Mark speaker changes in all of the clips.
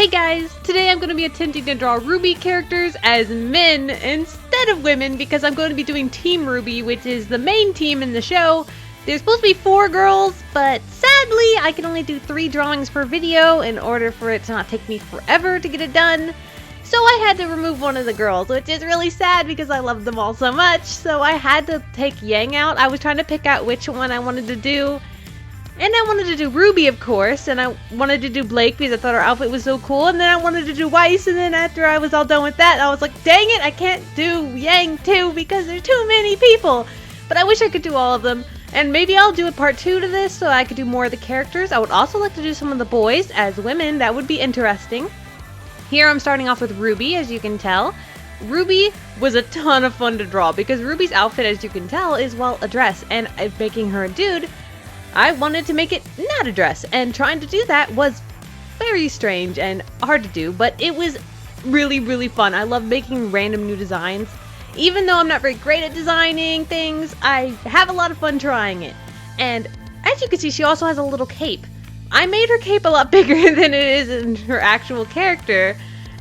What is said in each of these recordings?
Speaker 1: Hey guys! Today I'm going to be attempting to draw RWBY characters as men instead of women because I'm going to be doing Team RWBY, which is the main team in the show. There's supposed to be 4 girls, but sadly I can only do 3 drawings per video in order for it to not take me forever to get it done. So I had to remove one of the girls, which is really sad because I love them all so much. So I had to take Yang out. I was trying to pick out which one I wanted to do. And I wanted to do RWBY, of course, and I wanted to do Blake because I thought her outfit was so cool, and then I wanted to do Weiss, and then after I was all done with that, I was like, dang it, I can't do Yang too because there's too many people. But I wish I could do all of them, and maybe I'll do a part 2 to this so I could do more of the characters. I would also like to do some of the boys as women. That would be interesting. Here I'm starting off with RWBY, as you can tell. RWBY was a ton of fun to draw because RWBY's outfit, as you can tell, is, well, a dress, and making her a dude, I wanted to make it not a dress, and trying to do that was very strange and hard to do, but it was really, really fun. I love making random new designs. Even though I'm not very great at designing things, I have a lot of fun trying it. And as you can see, she also has a little cape. I made her cape a lot bigger than it is in her actual character,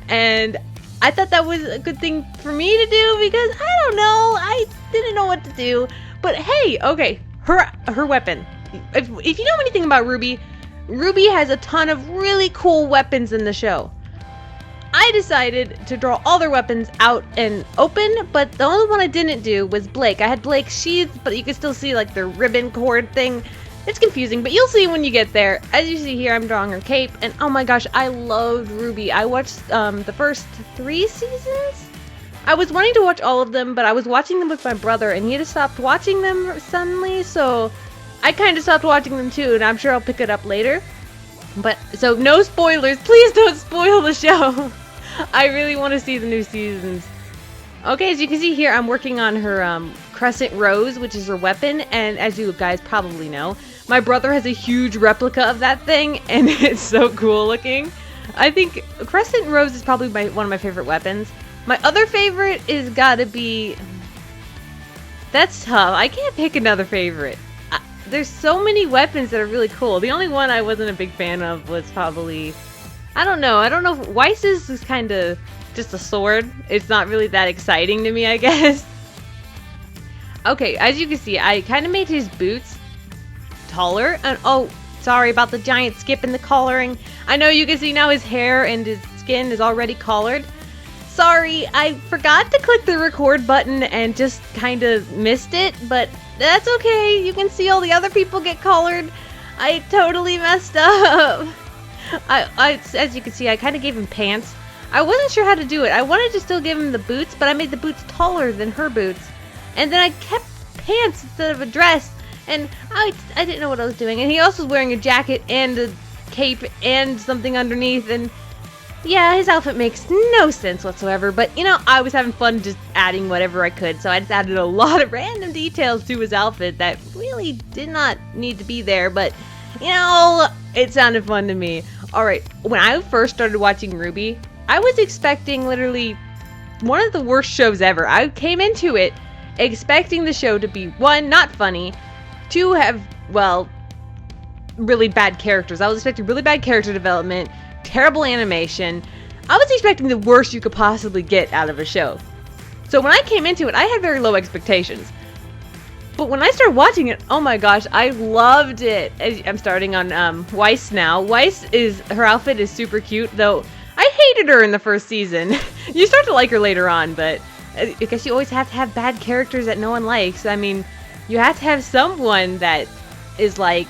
Speaker 1: and I thought that was a good thing for me to do because, I don't know, I didn't know what to do. But hey, okay, her weapon. If you know anything about RWBY, RWBY has a ton of really cool weapons in the show. I decided to draw all their weapons out and open, but the only one I didn't do was Blake. I had Blake's sheath, but you can still see like the ribbon cord thing. It's confusing, but you'll see when you get there. As you see here, I'm drawing her cape, and oh my gosh, I loved RWBY. I watched the first 3 seasons? I was wanting to watch all of them, but I was watching them with my brother, and he had stopped watching them suddenly, so I kind of stopped watching them too, and I'm sure I'll pick it up later. But, so no spoilers. Please don't spoil the show. I really want to see the new seasons. Okay, as you can see here, I'm working on her crescent rose, which is her weapon, and as you guys probably know, my brother has a huge replica of that thing, and it's so cool looking. I think crescent rose is probably one of my favorite weapons. My other favorite is gotta be... That's tough. I can't pick another favorite. There's so many weapons that are really cool. The only one I wasn't a big fan of was probably... I don't know if Weiss is kind of just a sword. It's not really that exciting to me, I guess. Okay, as you can see, I kind of made his boots taller. And oh, sorry about the giant skip in the collaring. I know you can see now his hair and his skin is already collared. Sorry, I forgot to click the record button and just kind of missed it, but that's okay. You can see all the other people get collared. I totally messed up. As you can see, I kind of gave him pants. I wasn't sure how to do it. I wanted to still give him the boots, but I made the boots taller than her boots. And then I kept pants instead of a dress, and I didn't know what I was doing. And he also was wearing a jacket and a cape and something underneath, and yeah, his outfit makes no sense whatsoever, but you know, I was having fun just adding whatever I could, so I just added a lot of random details to his outfit that really did not need to be there, but you know, it sounded fun to me. Alright, when I first started watching RWBY, I was expecting literally one of the worst shows ever. I came into it expecting the show to be, 1, not funny, 2, have, well, really bad characters. I was expecting really bad character development, terrible animation. I was expecting the worst you could possibly get out of a show. So when I came into it, I had very low expectations. But when I started watching it, oh my gosh, I loved it. I'm starting on Weiss now. Her outfit is super cute, though I hated her in the first season. You start to like her later on, but I guess you always have to have bad characters that no one likes. I mean, you have to have someone that is like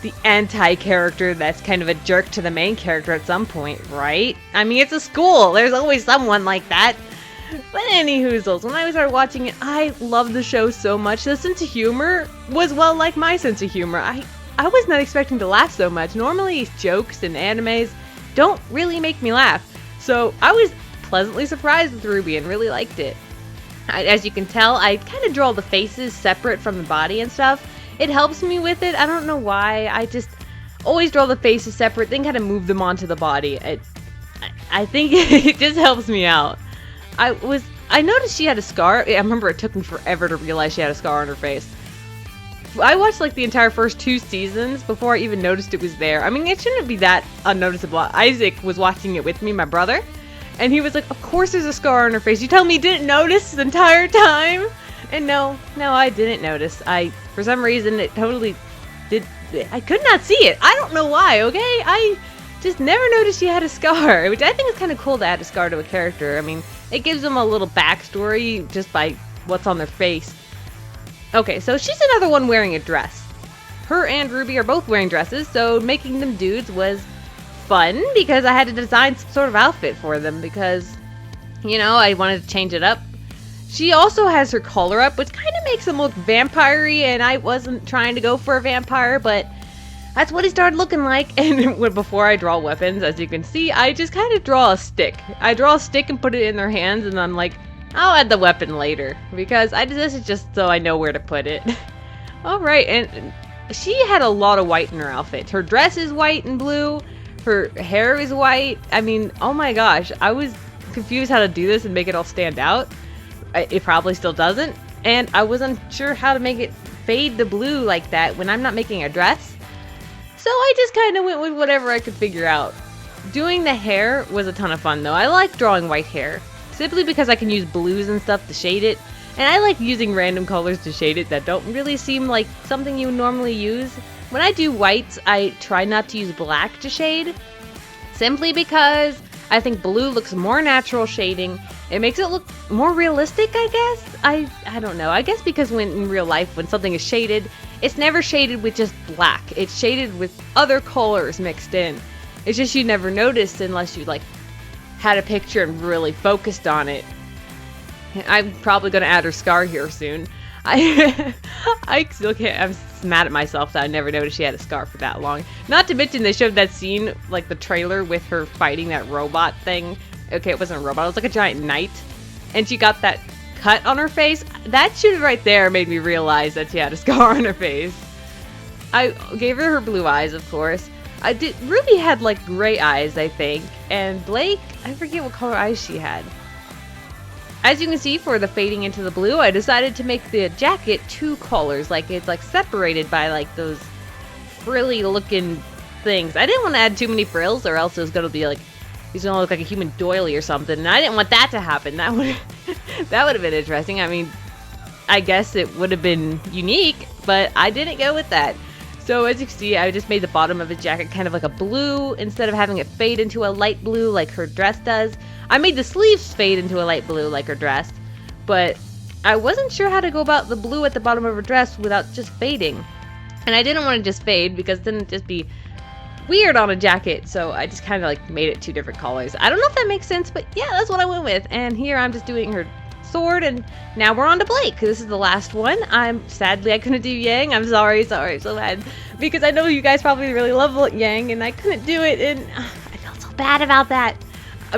Speaker 1: the anti-character that's kind of a jerk to the main character at some point, right? I mean, it's a school. There's always someone like that. But anyhoozles, when I started watching it, I loved the show so much. The sense of humor was, well, like my sense of humor. I was not expecting to laugh so much. Normally, jokes and animes don't really make me laugh. So I was pleasantly surprised with RWBY and really liked it. As you can tell, I kind of draw the faces separate from the body and stuff. It helps me with it. I don't know why. I just always draw the faces separate, then kind of move them onto the body. I think it just helps me out. I noticed she had a scar. I remember it took me forever to realize she had a scar on her face. I watched like the entire first 2 seasons before I even noticed it was there. I mean, it shouldn't be that unnoticeable. Isaac was watching it with me, my brother, and he was like, of course there's a scar on her face. You tell me you didn't notice the entire time? And no, I didn't notice. For some reason, it totally did. I could not see it. I don't know why, okay? I just never noticed she had a scar, which I think is kind of cool to add a scar to a character. I mean, it gives them a little backstory just by what's on their face. Okay, so she's another one wearing a dress. Her and Ruby are both wearing dresses, so making them dudes was fun because I had to design some sort of outfit for them because, you know, I wanted to change it up. She also has her collar up, which kind of makes him look vampire-y, and I wasn't trying to go for a vampire, but that's what he started looking like. And before I draw weapons, as you can see, I just kind of draw a stick. I draw a stick and put it in their hands, and I'm like, I'll add the weapon later, because this is just so I know where to put it. Alright, and she had a lot of white in her outfit. Her dress is white and blue, her hair is white. I mean, oh my gosh, I was confused how to do this and make it all stand out. It probably still doesn't, and I wasn't sure how to make it fade to blue like that when I'm not making a dress. So I just kind of went with whatever I could figure out. Doing the hair was a ton of fun though. I like drawing white hair, simply because I can use blues and stuff to shade it, and I like using random colors to shade it that don't really seem like something you would normally use. When I do whites, I try not to use black to shade, simply because I think blue looks more natural shading. It makes it look more realistic, I guess. I don't know. I guess because in real life, when something is shaded, it's never shaded with just black. It's shaded with other colors mixed in. It's just you never noticed unless you like had a picture and really focused on it. I'm probably gonna add her scar here soon. I still can't. I'm mad at myself that I never noticed she had a scar for that long. Not to mention they showed that scene, like the trailer with her fighting that robot thing. Okay, it wasn't a robot. It was like a giant knight, and she got that cut on her face. That shit right there made me realize that she had a scar on her face. I gave her blue eyes, of course. Ruby had like gray eyes, I think, and Blake, I forget what color eyes she had. As you can see, for the fading into the blue, I decided to make the jacket 2 colors, like it's like separated by like those frilly looking things. I didn't want to add too many frills, or else it was gonna be like he's gonna look like a human doily or something, and I didn't want that to happen. That would have been interesting. I mean, I guess it would have been unique, but I didn't go with that. So as you can see, I just made the bottom of the jacket kind of like a blue instead of having it fade into a light blue like her dress does. I made the sleeves fade into a light blue like her dress, but I wasn't sure how to go about the blue at the bottom of her dress without just fading. And I didn't want to just fade because then it'd just be weird on a jacket, so I just kind of like made it 2 different colors. I don't know if that makes sense, but yeah, that's what I went with. And here I'm just doing her sword, and now we're on to Blake. This is the last one. Sadly I couldn't do Yang. I'm sorry, so bad, because I know you guys probably really love Yang, and I couldn't do it, and I felt so bad about that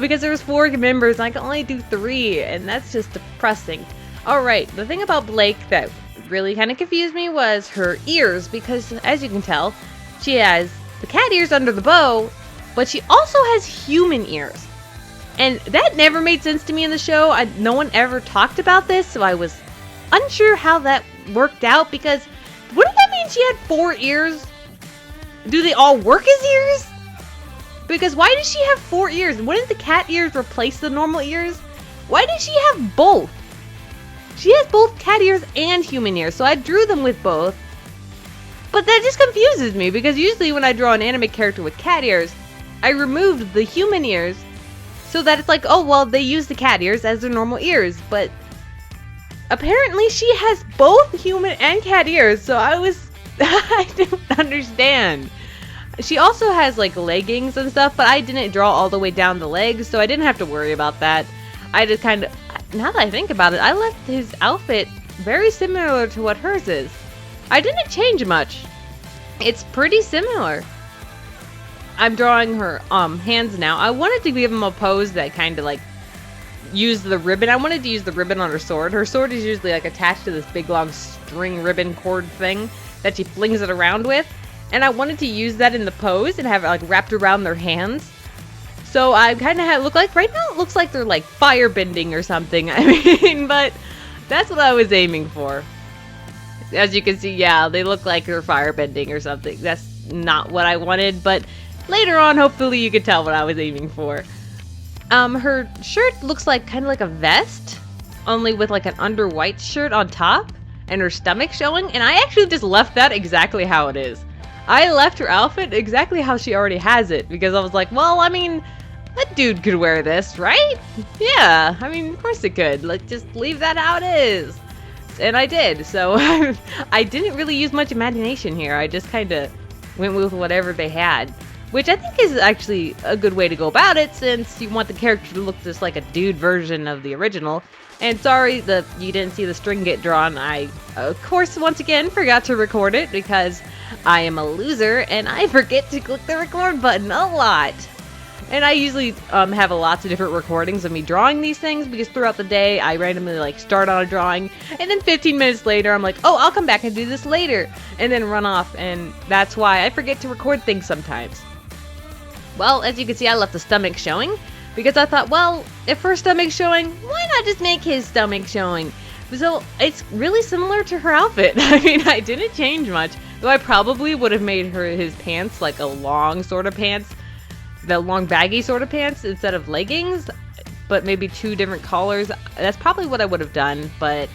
Speaker 1: because there was 4 members and I could only do 3, and that's just depressing. Alright, the thing about Blake that really kind of confused me was her ears, because as you can tell, she has the cat ears under the bow, but she also has human ears. And that never made sense to me in the show. No one ever talked about this, so I was unsure how that worked out, because wouldn't that mean she had 4 ears? Do they all work as ears? Because why does she have 4 ears? Wouldn't the cat ears replace the normal ears? Why does she have both? She has both cat ears and human ears, so I drew them with both. But that just confuses me, because usually when I draw an anime character with cat ears, I removed the human ears so that it's like, oh, well, they use the cat ears as their normal ears, but apparently she has both human and cat ears, so I don't understand. She also has like leggings and stuff, but I didn't draw all the way down the legs, so I didn't have to worry about that. I just kind of, now that I think about it, I left his outfit very similar to what hers is. I didn't change much. It's pretty similar. I'm drawing her hands now. I wanted to give him a pose that kind of like used the ribbon. I wanted to use the ribbon on her sword. Her sword is usually like attached to this big long string ribbon cord thing that she flings it around with. And I wanted to use that in the pose and have it like wrapped around their hands. So I kind of look like, right now it looks like they're like firebending or something. I mean, but that's what I was aiming for. As you can see, yeah, they look like they're firebending or something. That's not what I wanted, but later on, hopefully you could tell what I was aiming for. Her shirt looks like kind of like a vest, only with like an under white shirt on top, and her stomach showing, and I actually just left that exactly how it is. I left her outfit exactly how she already has it, because I was like, well, I mean, that dude could wear this, right? Yeah, I mean, of course it could. Like, just leave that how it is. And I did, so I didn't really use much imagination here. I just kind of went with whatever they had, which I think is actually a good way to go about it, since you want the character to look just like a dude version of the original. And sorry that you didn't see the string get drawn. I, of course, once again, forgot to record it because I am a loser and I forget to click the record button a lot. And I usually have lots of different recordings of me drawing these things, because throughout the day I randomly like start on a drawing, and then 15 minutes later I'm like, oh, I'll come back and do this later, and then run off, and that's why I forget to record things sometimes. Well, as you can see, I left the stomach showing, because I thought, well, if her stomach's showing, why not just make his stomach showing? So it's really similar to her outfit. I mean, I didn't change much, though I probably would have made his pants like a long sort of pants, the long baggy sort of pants instead of leggings, but maybe 2 different collars. That's probably what I would have done, but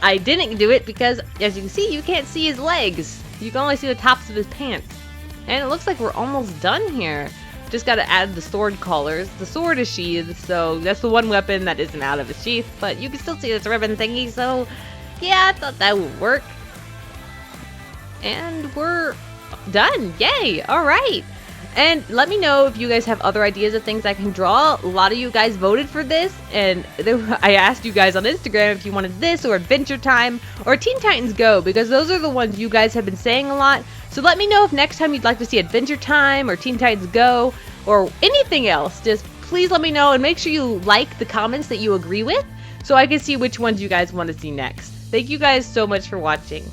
Speaker 1: I didn't do it because, as you can see, you can't see his legs. You can only see the tops of his pants. And it looks like we're almost done here. Just gotta add the sword collars. The sword is sheathed, so that's the one weapon that isn't out of its sheath, but you can still see this ribbon thingy, so yeah, I thought that would work. And we're done. Yay! Alright! And let me know if you guys have other ideas of things I can draw. A lot of you guys voted for this, and I asked you guys on Instagram if you wanted this, or Adventure Time, or Teen Titans Go, because those are the ones you guys have been saying a lot. So let me know if next time you'd like to see Adventure Time, or Teen Titans Go, or anything else. Just please let me know, and make sure you like the comments that you agree with, so I can see which ones you guys want to see next. Thank you guys so much for watching.